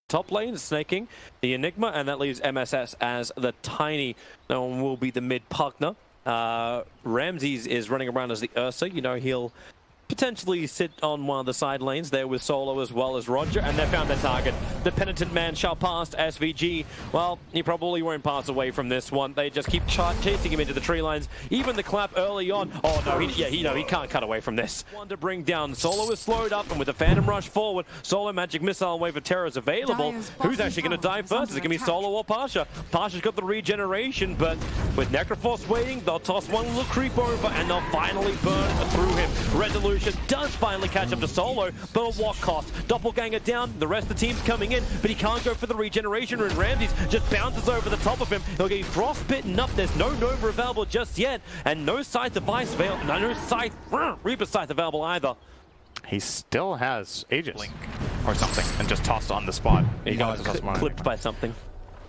top lane, snaking the Enigma, and that leaves MSS as the Tiny. No one will be the mid partner. Ramses is running around as the Ursa. You know, he'll potentially sit on one of the side lanes there with Solo as well as Roger, and they found their target. The penitent man shall pass SVG. Well, he probably won't pass away from this one. They just keep chasing him into the tree lines. Even the clap early on. Oh no, he can't cut away from this. One to bring down. Solo is slowed up, and with the Phantom Rush forward, Solo Magic Missile Wave of Terror is available. Who's actually going to die first? Is it going to be Solo or Pasha? Pasha's got the regeneration, but with Necroforce waiting, they'll toss one little creep over, and they'll finally burn through him. Resolution does finally catch up to Solo, but at what cost? Doppelganger down, the rest of the team's coming in, but he can't go for the regeneration, and Ramses just bounces over the top of him. He'll get frostbitten up. There's no Nova available just yet, and no Scythe device available. No Scythe, Reaper Scythe available either. He still has Aegis Blink or something, and just tossed on the spot. He got clipped by something.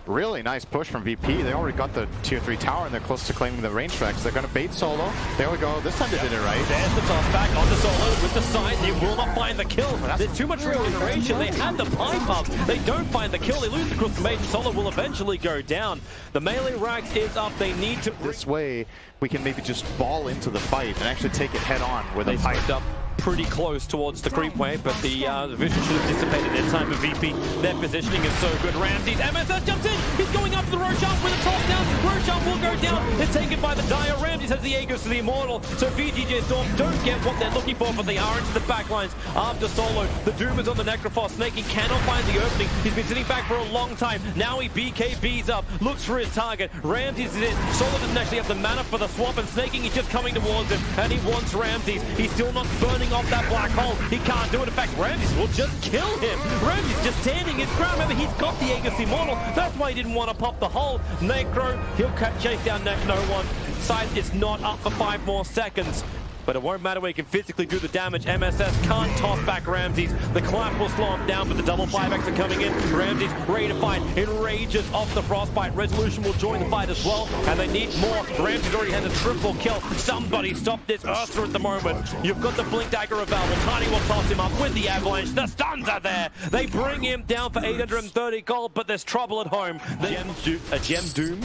Really nice push from VP. They already got the tier 3 tower, and they're close to claiming the range tracks. They're going to bait Solo. There we go. This time they did it right. There's the toss back on the Solo with the side. They will not find the kill. There's too much regeneration. They had the pipe up. They don't find the kill. They lose the cross mate. Solo will eventually go down. The melee rack is up. They need to... This way, we can maybe just ball into the fight and actually take it head on with a pipe. Up pretty close towards the creep wave, but the vision should have dissipated in time for VP. Their positioning is so good. Ramses, MSS jumps in. He's going up to the Roshan with a toss down. Roshan will go down. It's taken by the Dire. Ramses has the Aegis to the Immortal. So VGJ Storm don't get what they're looking for, but they are into the backlines after Solo. The Doom is on the Necrophos. Snaking cannot find the opening. He's been sitting back for a long time. Now he BKBs up, looks for his target. Ramses is in. Solo doesn't actually have the mana for the swap, and Snaking is just coming towards him, and he wants Ramses. He's still not burning off that black hole. He can't do it. In fact, Ramses will just kill him. Ramses just standing his ground. Remember, he's got the Aegis Immortal. That's why he didn't want to pop the hole. Necro, he'll chase down no one. Scythe is not up for 5 more seconds. But it won't matter when he can physically do the damage. MSS can't toss back Ramses. The clap will slow him down, but the double 5x are coming in. Ramses ready to fight. Enrages off the frostbite. Resolution will join the fight as well, and they need more. Ramses already has a triple kill. Somebody stop this Ursa at the moment. You've got the blink dagger available. Tiny will toss him up with the avalanche. The stuns are there. They bring him down for 830 gold, but there's trouble at home. A gem doom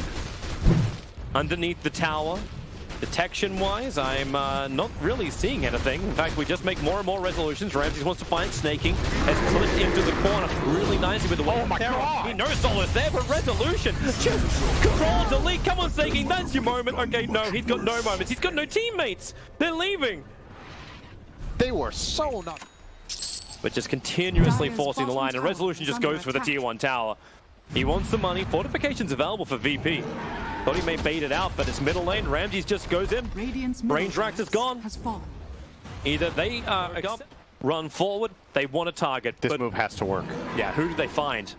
underneath the tower. Detection-wise, I'm not really seeing anything. In fact, we just make more and more resolutions. Ramses wants to find Snaking. Has clipped into the corner really nicely with the wave of terror. He knows Solo's there, but resolution. Just control, delete. Come on, Snaking. That's your moment. Okay, no, he's got no moments. He's got no teammates. They're leaving. They were so not... But just continuously forcing the line, and resolution just goes for the tier 1 tower. He wants the money. Fortification's available for VP. Thought he may bait it out, but it's middle lane. Ramses just goes in. Range Rax is gone. Either they run forward, they want a target. This move has to work. Yeah, who do they find?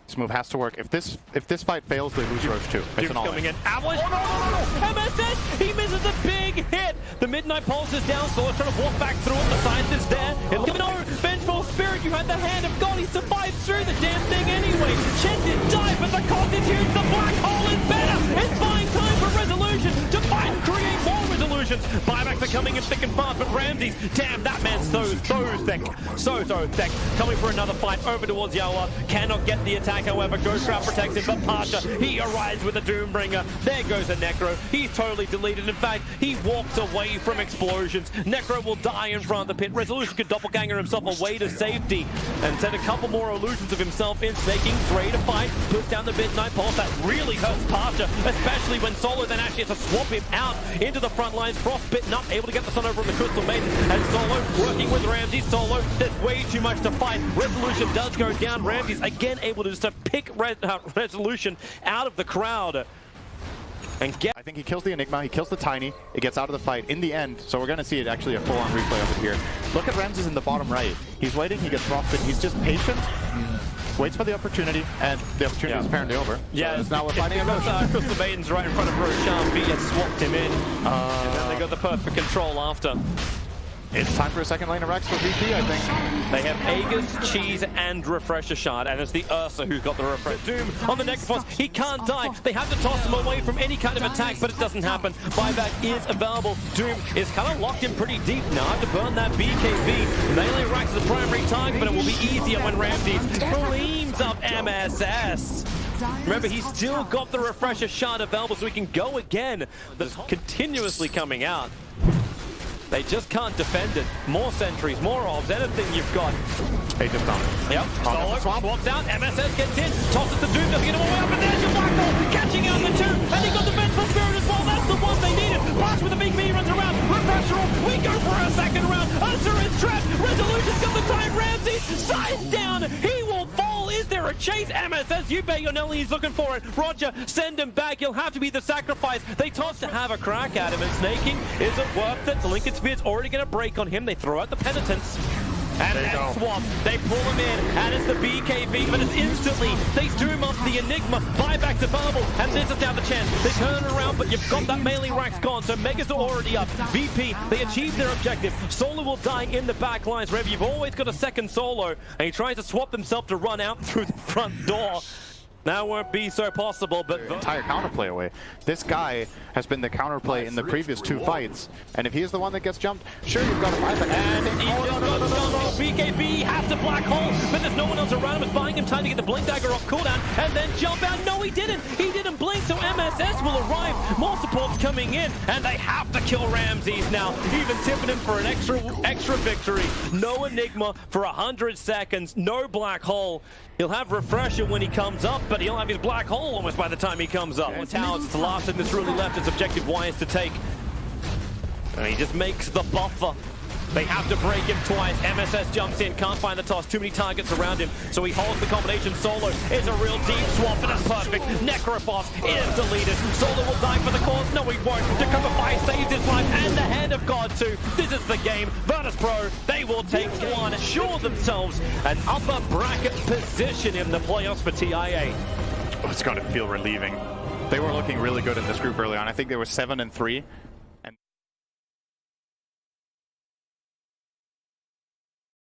This move has to work. If this fight fails, they lose Roach too. It's an all coming in. Avalanche! Oh, no. MSS! He misses a big hit! The Midnight Pulse is down, so let's try to walk back through it. The science is there. No! Vengeful Spirit, you had the hand of God. He survived through the damn thing anyway. Chen did die, but the cost is huge. The black hole is better! It's buying time for resolution to find and create more resolutions. Buybacks are coming in thick and fast, but Ramses, damn, that man's so thick. So thick. Coming for another fight over towards Yawa. Cannot get the attack. However, Ghost Trap protects him, but Pasha, he arrives with a Doombringer. There goes a Necro. He's totally deleted. In fact, he walks away from explosions. Necro will die in front of the pit. Resolution could doppelganger himself away to safety and send a couple more illusions of himself in. Snaking, ready to fight, puts down the Midnight Pulse. That really hurts Pasha, especially when Solo then actually has to swap him out into the front lines. Frostbitten up, able to get the sun over on the Crystal Maiden. And Solo working with Ramses. Solo, there's way too much to fight. Resolution does go down. Ramses again able to just pick Resolution out of the crowd. And I think he kills the Enigma, he kills the Tiny, it gets out of the fight in the end, so we're going to see it actually a full-on replay of it here. Look at Ramses in the bottom right. He's waiting, he gets frostbitten, he's just patient, waits for the opportunity, and the opportunity is apparently over. Yeah, so now we're fighting a Crystal Maiden's right in front of Roshan. B has swapped him in, and then they got the perfect control after. It's time for a second lane of Rex for VP, I think. They have Aegis, Cheese, and Refresher Shard, and it's the Ursa who's got the Refresher. Doom on the Necrophos, he can't die. They have to toss him away from any kind of attack, but it doesn't happen. Buyback is available. Doom is kind of locked in pretty deep now. Have to burn that BKB. Melee Rax is the primary target, but it will be easier when Ramzes cleans up MSS. Remember, he's still got the Refresher Shard available, so he can go again. That's continuously coming out. They just can't defend it. More sentries, more obs, anything you've got. They just don't. Yep, Solo swaps out, MSS gets in, tosses the Doom, doesn't get him away up, and there's your black hole, catching out the two, and he got the Vengeful Spirit as well. That's the one they needed. Pass with the big B runs around, Refresher off, we go for a second round. Ursa is trapped, Resolution's got the time, Ramzes, size down, he will fall. Is there a chase? MSS, you bet your Nelly, he's looking for it. Roger, send him back, he'll have to be the sacrifice. They toss to have a crack at him, and snaking isn't worth it. The Lincoln Spear's already going to break on him. They throw out the penitence. And that swap, they pull him in, and it's the BKB, but it's instantly, they doom up the Enigma, buyback's available, and this is now the chance. They turn it around, but you've got that melee Rax gone, so Megas are already up. VP, they achieve their objective. Solo will die in the back lines. Rev, you've always got a second Solo, and he tries to swap himself to run out through the front door. That won't be so possible, but entire counterplay away. This guy has been the counterplay in the previous two fights, and if he's the one that gets jumped, sure, you've got to buy that. And BKB has to black hole, but there's no one else around him. It's buying him time to get the blink dagger off cooldown and then jump out. No, he didn't. He didn't blink, so MSS will arrive. More supports coming in, and they have to kill Ramzes now, even tipping him for an extra victory. No Enigma for 100 seconds. No black hole. He'll have Refresher when he comes up, but he'll have his black hole almost by the time he comes up. It's how it's the last thing that's really left is objective-wise to take. And he just makes the buffer. They have to break him twice. MSS jumps in, can't find the toss. Too many targets around him, so he holds the combination. Solo is a real deep swap, and it's perfect. Necrophos is deleted. Solo will die for the cause. No, he won't. To cover 5 saves his life, and the hand of God too. This is the game. Virtus.pro, they will take one, assure themselves an upper bracket position in the playoffs for TI8. Oh, it's got to feel relieving. They were looking really good in this group early on. I think they were 7-3